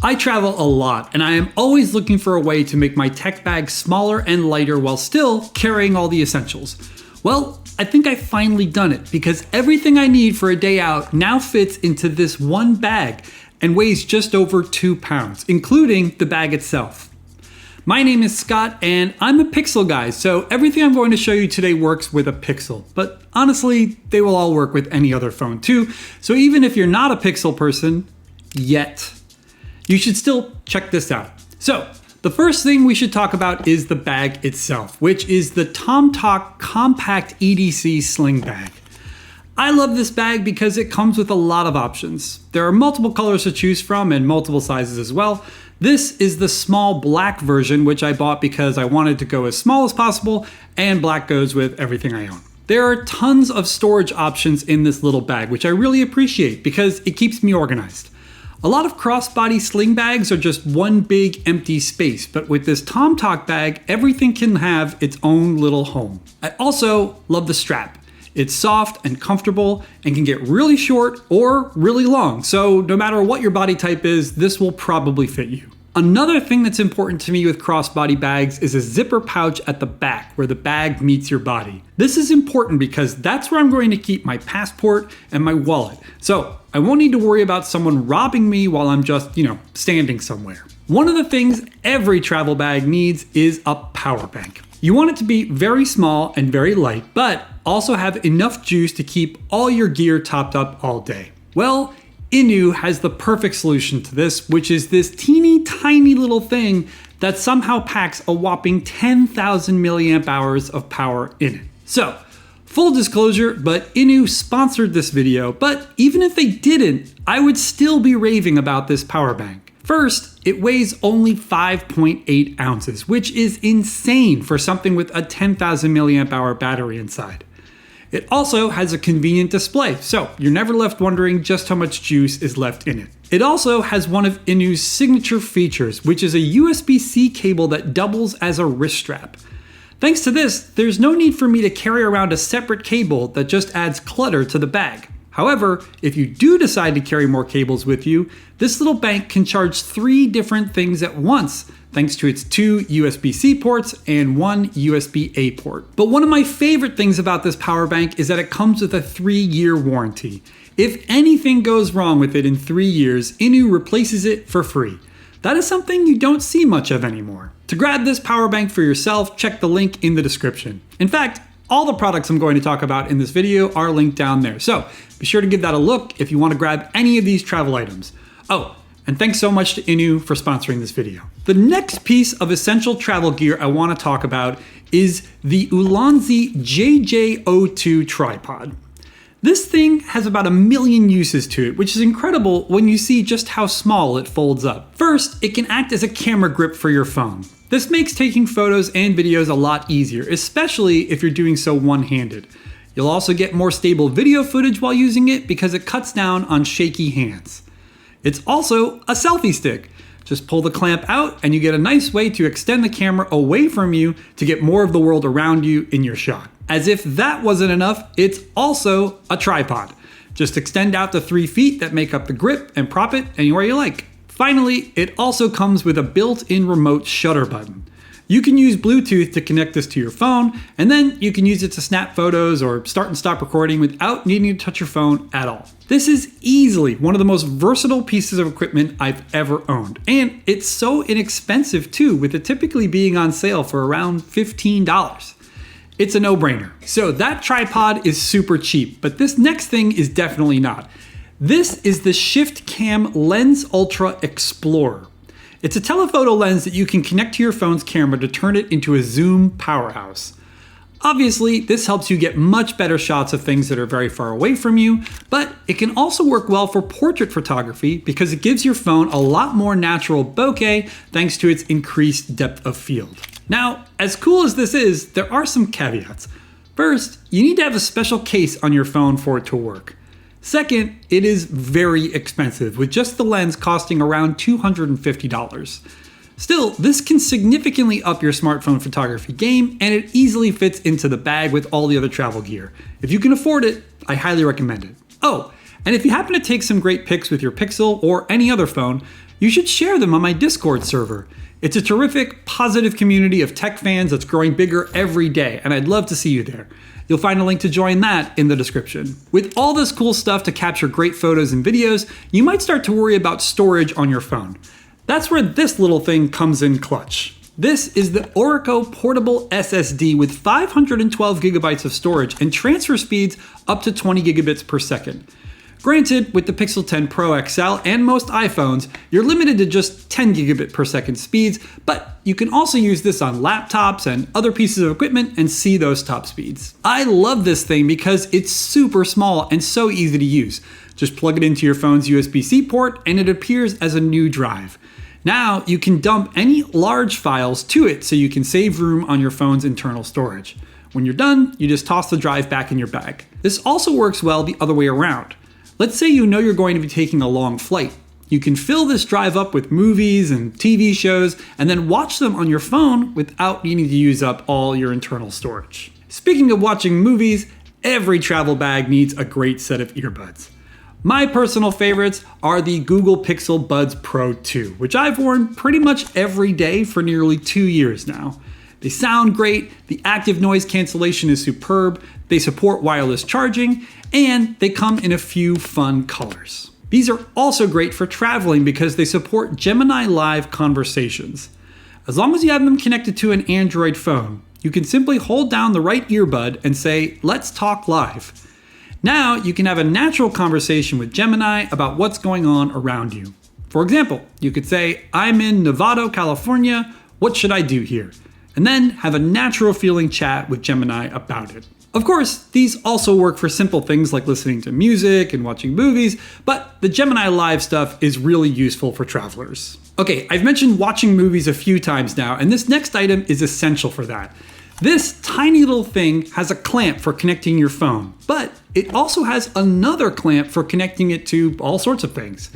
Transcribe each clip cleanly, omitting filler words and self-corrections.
I travel a lot, and I am always looking for a way to make my tech bag smaller and lighter while still carrying all the essentials. Well, I think I've finally done it because everything I need for a day out now fits into this one bag and weighs just over 2 pounds, including the bag itself. My name is Scott and I'm a Pixel guy, so everything I'm going to show you today works with a Pixel. But honestly, they will all work with any other phone too, so even if you're not a Pixel person, yet, you should still check this out. So, the first thing we should talk about is the bag itself, which is the Tomtoc Compact EDC Sling Bag. I love this bag because it comes with a lot of options. There are multiple colors to choose from and multiple sizes as well. This is the small black version, which I bought because I wanted to go as small as possible, and black goes with everything I own. There are tons of storage options in this little bag, which I really appreciate because it keeps me organized. A lot of crossbody sling bags are just one big empty space, but with this Tomtoc bag, everything can have its own little home. I also love the strap. It's soft and comfortable and can get really short or really long, so no matter what your body type is, this will probably fit you. Another thing that's important to me with crossbody bags is a zipper pouch at the back where the bag meets your body. This is important because that's where I'm going to keep my passport and my wallet. So I won't need to worry about someone robbing me while I'm just, standing somewhere. One of the things every travel bag needs is a power bank. You want it to be very small and very light, but also have enough juice to keep all your gear topped up all day. Well, INIU has the perfect solution to this, which is this teeny tiny little thing that somehow packs a whopping 10,000 milliamp hours of power in it. So, full disclosure, but INIU sponsored this video, but even if they didn't, I would still be raving about this power bank. First, it weighs only 5.8 ounces, which is insane for something with a 10,000 milliamp hour battery inside. It also has a convenient display, so you're never left wondering just how much juice is left in it. It also has one of INIU's signature features, which is a USB-C cable that doubles as a wrist strap. Thanks to this, there's no need for me to carry around a separate cable that just adds clutter to the bag. However, if you do decide to carry more cables with you, this little bank can charge 3 different things at once, thanks to its 2 USB-C ports and 1 USB-A port. But one of my favorite things about this power bank is that it comes with a 3-year warranty. If anything goes wrong with it in 3 years, INIU replaces it for free. That is something you don't see much of anymore. To grab this power bank for yourself, check the link in the description. In fact, all the products I'm going to talk about in this video are linked down there, so be sure to give that a look if you want to grab any of these travel items. Oh, and thanks so much to INIU for sponsoring this video. The next piece of essential travel gear I want to talk about is the Ulanzi JJ02 tripod. This thing has about 1 million uses to it, which is incredible when you see just how small it folds up. First, it can act as a camera grip for your phone. This makes taking photos and videos a lot easier, especially if you're doing so one-handed. You'll also get more stable video footage while using it because it cuts down on shaky hands. It's also a selfie stick. Just pull the clamp out and you get a nice way to extend the camera away from you to get more of the world around you in your shot. As if that wasn't enough, it's also a tripod. Just extend out the 3 feet that make up the grip and prop it anywhere you like. Finally, it also comes with a built-in remote shutter button. You can use Bluetooth to connect this to your phone, and then you can use it to snap photos or start and stop recording without needing to touch your phone at all. This is easily one of the most versatile pieces of equipment I've ever owned, and it's so inexpensive too, with it typically being on sale for around $15. It's a no-brainer. So that tripod is super cheap, but this next thing is definitely not. This is the ShiftCam Lens Ultra Explorer. It's a telephoto lens that you can connect to your phone's camera to turn it into a zoom powerhouse. Obviously, this helps you get much better shots of things that are very far away from you, but it can also work well for portrait photography because it gives your phone a lot more natural bokeh thanks to its increased depth of field. Now, as cool as this is, there are some caveats. First, you need to have a special case on your phone for it to work. Second, it is very expensive, with just the lens costing around $250. Still, this can significantly up your smartphone photography game, and it easily fits into the bag with all the other travel gear. If you can afford it, I highly recommend it. Oh, and if you happen to take some great pics with your Pixel or any other phone, you should share them on my Discord server. It's a terrific, positive community of tech fans that's growing bigger every day, and I'd love to see you there. You'll find a link to join that in the description. With all this cool stuff to capture great photos and videos, you might start to worry about storage on your phone. That's where this little thing comes in clutch. This is the Orico Portable SSD with 512 gigabytes of storage and transfer speeds up to 20 gigabits per second. Granted, with the Pixel 10 Pro XL and most iPhones, you're limited to just 10 gigabit per second speeds, but you can also use this on laptops and other pieces of equipment and see those top speeds. I love this thing because it's super small and so easy to use. Just plug it into your phone's USB-C port and it appears as a new drive. Now you can dump any large files to it so you can save room on your phone's internal storage. When you're done, you just toss the drive back in your bag. This also works well the other way around. Let's say you know you're going to be taking a long flight. You can fill this drive up with movies and TV shows and then watch them on your phone without needing to use up all your internal storage. Speaking of watching movies, every travel bag needs a great set of earbuds. My personal favorites are the Google Pixel Buds Pro 2, which I've worn pretty much every day for nearly 2 years now. They sound great, the active noise cancellation is superb, they support wireless charging, and they come in a few fun colors. These are also great for traveling because they support Gemini Live conversations. As long as you have them connected to an Android phone, you can simply hold down the right earbud and say, "Let's talk live." Now you can have a natural conversation with Gemini about what's going on around you. For example, you could say, "I'm in Novato, California, what should I do here?" And then have a natural feeling chat with Gemini about it. Of course, these also work for simple things like listening to music and watching movies, but the Gemini Live stuff is really useful for travelers. Okay, I've mentioned watching movies a few times now, and this next item is essential for that. This tiny little thing has a clamp for connecting your phone, but it also has another clamp for connecting it to all sorts of things.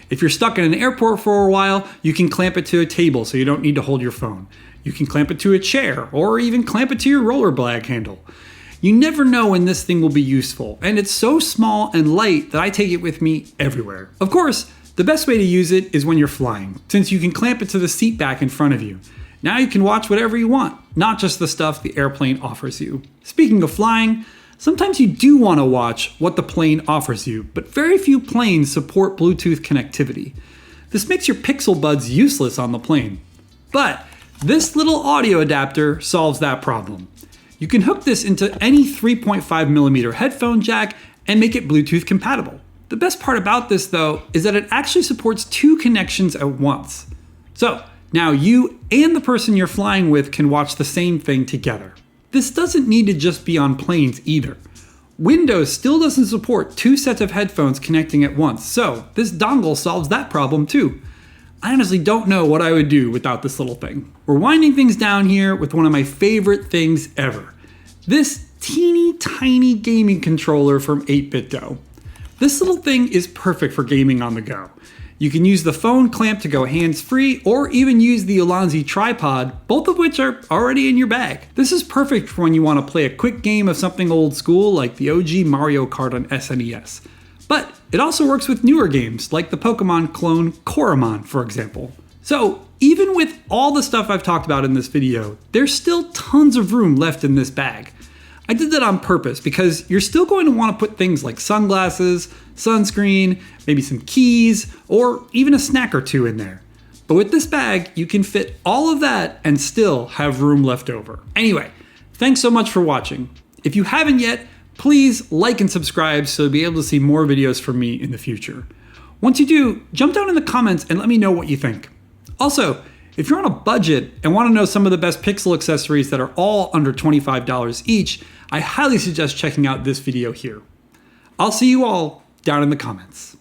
If you're stuck in an airport for a while, you can clamp it to a table so you don't need to hold your phone. You can clamp it to a chair, or even clamp it to your rollerblade handle. You never know when this thing will be useful, and it's so small and light that I take it with me everywhere. Of course, the best way to use it is when you're flying, since you can clamp it to the seat back in front of you. Now you can watch whatever you want, not just the stuff the airplane offers you. Speaking of flying, sometimes you do want to watch what the plane offers you, but very few planes support Bluetooth connectivity. This makes your Pixel Buds useless on the plane. But this little audio adapter solves that problem. You can hook this into any 3.5mm headphone jack and make it Bluetooth compatible. The best part about this though is that it actually supports 2 connections at once. So now you and the person you're flying with can watch the same thing together. This doesn't need to just be on planes either. Windows still doesn't support 2 sets of headphones connecting at once, so this dongle solves that problem too. I honestly don't know what I would do without this little thing. We're winding things down here with one of my favorite things ever. This teeny tiny gaming controller from 8BitDo. This little thing is perfect for gaming on the go. You can use the phone clamp to go hands-free or even use the Ulanzi tripod, both of which are already in your bag. This is perfect for when you want to play a quick game of something old school like the OG Mario Kart on SNES. But it also works with newer games like the Pokemon clone Coromon, for example. So even with all the stuff I've talked about in this video, there's still tons of room left in this bag. I did that on purpose because you're still going to want to put things like sunglasses, sunscreen, maybe some keys, or even a snack or two in there. But with this bag, you can fit all of that and still have room left over. Anyway, thanks so much for watching. If you haven't yet, please like and subscribe so you'll be able to see more videos from me in the future. Once you do, jump down in the comments and let me know what you think. Also, if you're on a budget and want to know some of the best Pixel accessories that are all under $25 each, I highly suggest checking out this video here. I'll see you all down in the comments.